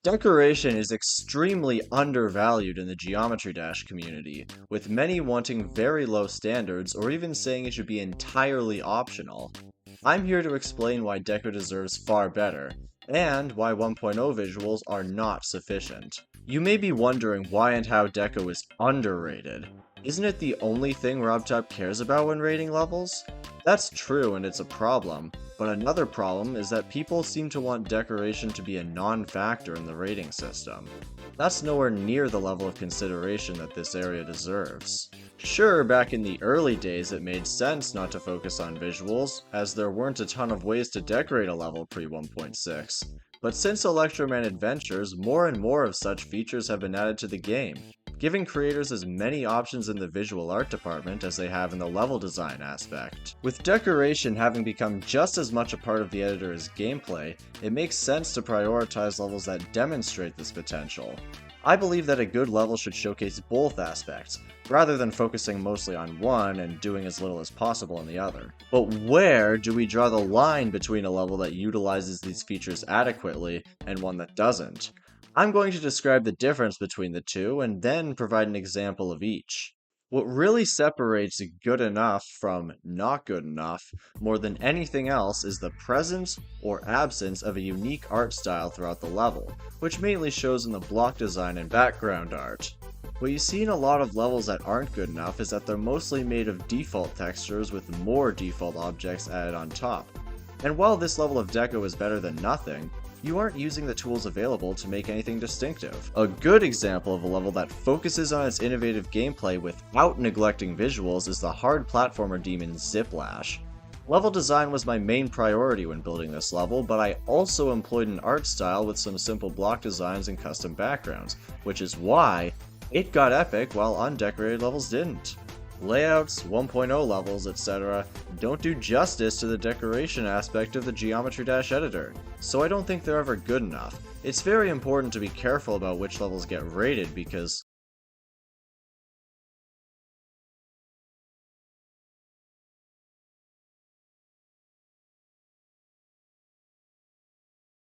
Decoration is extremely undervalued in the Geometry Dash community, with many wanting very low standards or even saying it should be entirely optional. I'm here to explain why Deco deserves far better, and why 1.0 visuals are not sufficient. You may be wondering why and how Deco is underrated. Isn't it the only thing RobTop cares about when rating levels? That's true and it's a problem, but another problem is that people seem to want decoration to be a non-factor in the rating system. That's nowhere near the level of consideration that this area deserves. Sure, back in the early days it made sense not to focus on visuals, as there weren't a ton of ways to decorate a level pre 1.6. But since Electroman Adventures, more and more of such features have been added to the game, giving creators as many options in the visual art department as they have in the level design aspect. With decoration having become just as much a part of the editor as gameplay, it makes sense to prioritize levels that demonstrate this potential. I believe that a good level should showcase both aspects, rather than focusing mostly on one and doing as little as possible on the other. But where do we draw the line between a level that utilizes these features adequately and one that doesn't? I'm going to describe the difference between the two and then provide an example of each. What really separates good enough from not good enough more than anything else is the presence or absence of a unique art style throughout the level, which mainly shows in the block design and background art. What you see in a lot of levels that aren't good enough is that they're mostly made of default textures with more default objects added on top. And while this level of deco is better than nothing, you aren't using the tools available to make anything distinctive. A good example of a level that focuses on its innovative gameplay without neglecting visuals is the hard platformer demon Ziplash. Level design was my main priority when building this level, but I also employed an art style with some simple block designs and custom backgrounds, which is why it got epic while undecorated levels didn't. Layouts, 1.0 levels, etc. don't do justice to the decoration aspect of the Geometry Dash editor, so I don't think they're ever good enough. It's very important to be careful about which levels get rated because